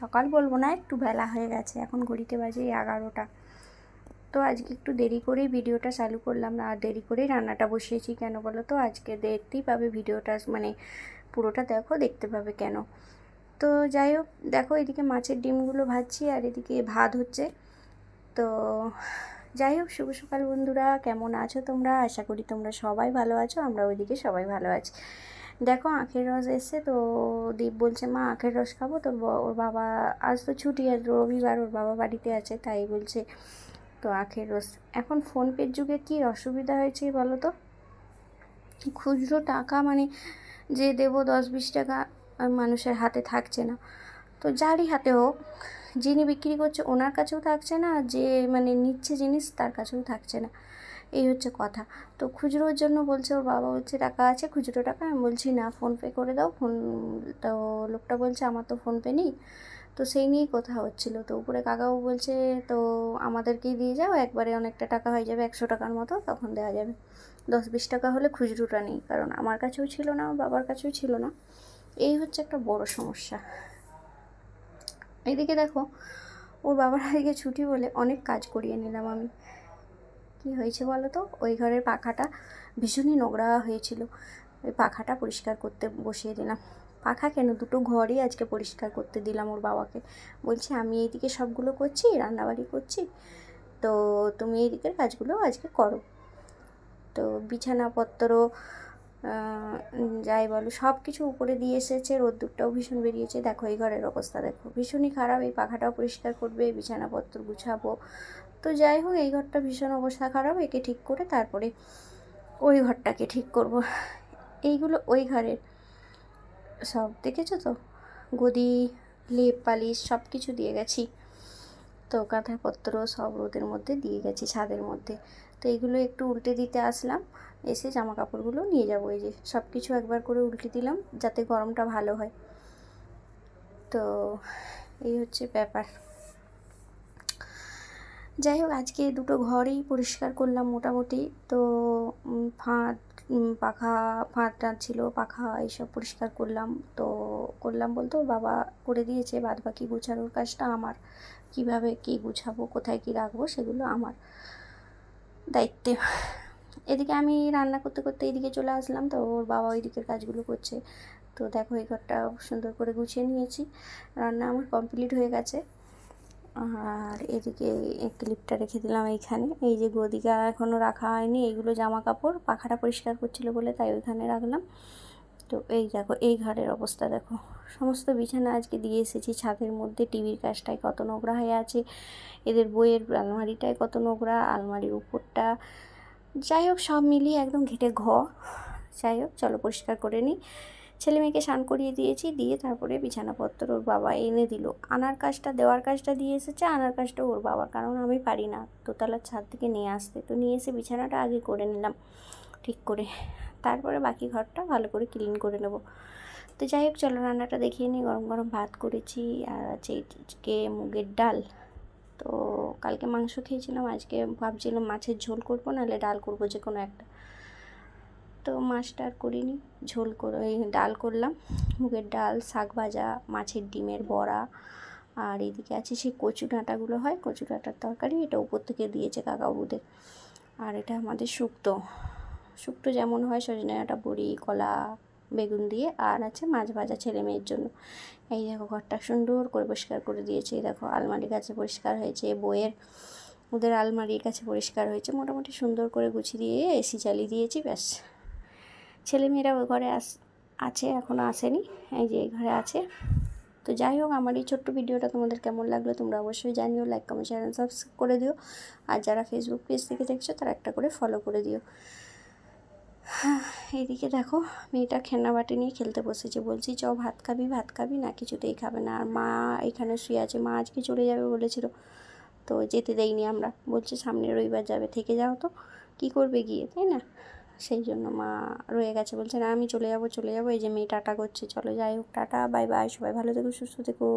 সকাল বলবো না, একটু বেলা হয়ে গেছে, এখন ঘড়িতে বাজে 11টা। তো আজকে একটু দেরি করেই ভিডিওটা চালু করলাম, আর দেরি করেই রান্নাটা বসিয়েছি। কেন বলো তো, আজকে দেখতেই পাবে ভিডিওটা, মানে পুরোটা দেখো, দেখতে পাবে কেন। তো যাই হোক, দেখো এদিকে মাছের ডিমগুলো ভাজছি আর এদিকে ভাত হচ্ছে। তো যাই হোক, শুভ সকাল বন্ধুরা, কেমন আছো তোমরা? আশা করি তোমরা সবাই ভালো আছো, আমরা ওইদিকে সবাই ভালো আছি। দেখো আখের রস এসছে, তো দীপ বলছে মা আখের রস খাবো। তো ওর বাবা, আজ তো ছুটি, আজ রবিবার, ওর বাবা বাড়িতে আছে, তাই বলছে তো আখের রস। এখন ফোনপের যুগে কি অসুবিধা হয়েছে বলো তো, খুচরো টাকা মানে যে দেবো 10-20 টাকা মানুষের হাতে থাকছে না। তো যারই হাতে হোক, যিনি বিক্রি করছে ওনার কাছেও থাকছে না, যে মানে নিচ্ছে জিনিস তার কাছেও থাকছে না, এই হচ্ছে কথা। তো খুচরোর জন্য বলছে, ওর বাবা বলছে টাকা আছে খুচরো টাকা, আমি বলছি না ফোনপে করে দাও। তো লোকটা বলছে আমার তো ফোনপে নেই। তো সেই নিয়েই কথা হচ্ছিলো। তো উপরে কাকাও বলছে তো আমাদেরকেই দিয়ে যাও, একবারে অনেকটা টাকা হয়ে যাবে, 100 টাকার মতো, তখন দেওয়া যাবে। 10-20 টাকা হলে খুচরোটা নেই, কারণ আমার কাছেও ছিল না, বাবার কাছেও ছিল না। এই হচ্ছে একটা বড় সমস্যা। এদিকে দেখো, ওর বাবার আজকে ছুটি বলে অনেক কাজ করিয়ে নিলাম আমি। কি হয়েছে বলো তো, ওই ঘরের পাখাটা ভীষণই নোংরা হয়েছিল, ওই পাখাটা পরিষ্কার করতে বসিয়ে দিলাম। পাখা কেন, দুটো ঘরই আজকে পরিষ্কার করতে দিলাম ওর বাবাকে। বলছি আমি এইদিকে সবগুলো করছি, রান্নাবাড়ি করছি, তো তুমি এইদিকের কাজগুলো আজকে করো। তো বিছানাপত্র যাই বলো সব কিছু উপরে দিয়ে এসেছে, রোদ্দুরটাও ভীষণ বেরিয়েছে। দেখো এই ঘরের অবস্থা দেখো, ভীষণই খারাপ। এই পাখাটাও পরিষ্কার করবে, বিছানাপত্র গুছাবো। তো যাই হোক, এই ঘরটা ভীষণ অবস্থা খারাপ, একে ঠিক করে তারপরে ওই ঘরটাকে ঠিক করব। এইগুলো ওই ঘরের সব দেখেছো তো, গদি, লেপ, পালিশ সব কিছু দিয়ে গেছি। তো কাঁথাপত্র সব রোদের মধ্যে দিয়ে গেছি, ছাদের মধ্যে। তো এইগুলো একটু উল্টে দিতে আসলাম, এসে জামা কাপড়গুলো নিয়ে যাবো। এই যে সব কিছু একবার করে উল্টে দিলাম, যাতে গরমটা ভালো হয়। তো এই হচ্ছে ব্যাপার। যাই হোক, আজকে দুটো ঘরই পরিষ্কার করলাম মোটামুটি। তো ফাঁদটা ছিল, পাখা এইসব পরিষ্কার করলাম। তো করলাম বলতে ওর বাবা করে দিয়েছে, বাদ বাকি গুছানোর কাজটা আমার। কিভাবে কি গুছাবো, কোথায় কি রাখবো, সেগুলো আমার দায়িত্বে। এদিকে আমি রান্না করতে করতে এদিকে চলে আসলাম, তো ওর বাবা ওই দিকের কাজগুলো করছে। তো দেখো এই ঘরটা সুন্দর করে গুছিয়ে নিয়েছি, রান্না আমার কমপ্লিট হয়ে গেছে। আর এদিকে ক্লিপটা রেখে দিলাম এইখানে, এই যে গদিটা এখনও রাখা হয়নি, এইগুলো জামা কাপড়, পাখাটা পরিষ্কার করছিল বলে তাই ওইখানে রাখলাম। তো এই দেখো এই ঘরের অবস্থা দেখো, সমস্ত বিছানা আজকে দিয়ে এসেছি ছাদের মধ্যে। টিভির কাজটায় কত নোংরা হয়ে আছে, এদের বইয়ের আলমারিটায় কত নোংরা, আলমারির উপরটা, যাই হোক সব মিলিয়ে একদম ঘেটে যাই হোক চলো পরিষ্কার করে নিই। ছেলে মেয়েকে স্নান করিয়ে দিয়েছি, দিয়ে তারপরে বিছানাপত্র ওর বাবা এনে দিল। আনার কাজটা, দেওয়ার কাজটা দিয়ে এসেছে, আনার কাজটা ওর বাবা, কারণ আমি পারি না দোতলার ছাদ থেকে নিয়ে আসতে। তো নিয়ে এসে বিছানাটা আগে করে নিলাম ঠিক করে, তারপরে বাকি ঘরটা ভালো করে ক্লিন করে নেব। তো যাই হোক চলো রান্নাটা দেখিয়ে নিই। গরম গরম ভাত করেছি, আর আছে আজকে মুগের ডাল। তো কালকে মাংস খেয়েছিলাম, আজকে ভাবছিলাম মাছের ঝোল করবো, নাহলে ডাল করবো, যে কোনো একটা। তো মাছটা আর করিনি, ঝোল করে এই ডাল করলাম, মুগের ডাল, শাক ভাজা, মাছের ডিমের বড়া। আর এদিকে আছে সেই কচু ডাঁটাগুলো হয়, কচু ডাঁটার তরকারি, এটা উপর থেকে দিয়েছে কাকাবাবুদের। আর এটা আমাদের শুক্তো, শুক্তো যেমন হয় সজনে ডাঁটা, বড়ি, কলা, বেগুন দিয়ে। আর আছে মাছ ভাজা ছেলে মেয়ের জন্য। এই দেখো ঘরটা সুন্দর করে পরিষ্কার করে দিয়েছে, দেখো আলমারির কাছে পরিষ্কার হয়েছে, বইয়ের ওদের আলমারির কাছে পরিষ্কার হয়েছে, মোটামুটি সুন্দর করে গুছিয়ে দিয়ে এসি চালিয়ে দিয়েছি, ব্যাস। ছেলেমেয়েরা ওই ঘরে আছে, এখনও আসেনি, এই যে এই ঘরে আছে। তো যাই হোক, আমার এই ছোট্ট ভিডিওটা তোমাদের কেমন লাগলো তোমরা অবশ্যই জানিও, লাইক কমেন্ট চ্যানেল সাবস্ক্রাইব করে দিও। আর যারা ফেসবুক পেজ থেকে দেখছো তারা একটা করে ফলো করে দিও। এইদিকে দেখো মেয়েটা খেলনা বাটি নিয়ে খেলতে বসেছে, বলছি চ ভাত খাবি, ভাত খাবি না, কিছুতেই খাবে না। আর মা এখানে শুয়ে আছে, মা আজকে চলে যাবে বলেছিল, তো যেতে দেয়নি আমরা, বলছে সামনের রবিবার যাবে, থেকে যাও, তো কী করবে গিয়ে, তাই না? সেই জন্য মা রয়ে গেছে, বলছে না আমি চলে যাবো চলে যাবো। এই যে মেয়ে টাটা করছে, চলো যাই হোক, টাটা বাই বাই, সবাই ভালো থেকো সুস্থ থেকো।